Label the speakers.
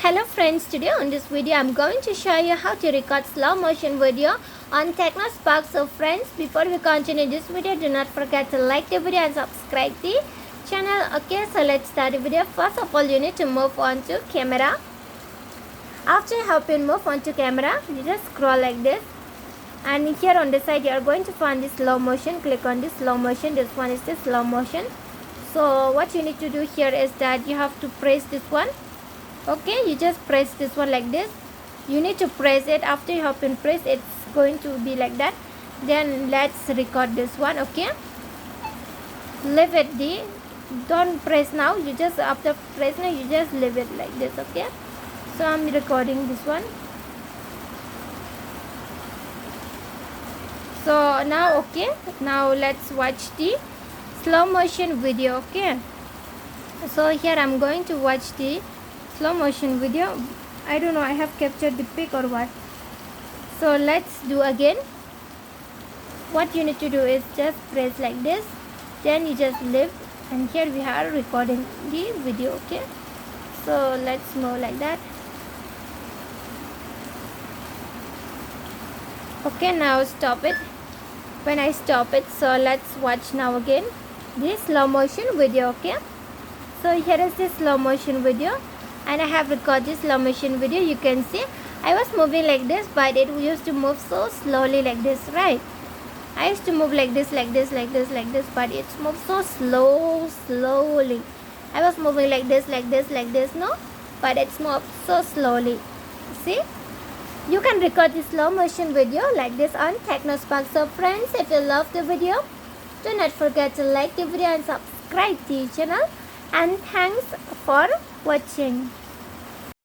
Speaker 1: Hello friends, today on this video I'm going to show you how to record slow motion video on Tecno Spark. So friends, before we continue this video, do not forget to like the video and subscribe the channel. Okay, so let's start the video. First of all, you need to move on to camera. After you have been moved on to camera, you just scroll like this, and here on the side you are going to find the slow motion. Click on the slow motion. This one is the slow motion. So what you need to do here is that you have to press this one. Okay, you just press this one like this. You need to press it. After you have been pressed, it's going to be like that. Then let's record this one. Okay, leave it the don't press now. You just after pressing you just leave it like this. Okay, so I'm recording this one. So now okay, now let's watch the slow motion video. Okay, so here I'm going to watch the slow motion video. I don't know, I have captured the pic or what. So let's do again. What you need to do is just press like this, then you just leave, and here we are recording the video. Okay, so let's move like that. Okay, now stop it. When I stop it, so let's watch now again the slow motion video. Okay, so here is the slow motion video, and I have recorded slow motion video. You can see I was moving like this, but it used to move so slowly like this, right? I used to move like this, like this, like this, like this, but it's moved so slowly. I was moving like this, like this, like this, no? But it's moved so slowly. See? You can record the slow motion video like this on Tecno Spark. So friends, if you love the video, do not forget to like the video and subscribe to the channel. And thanks for watching.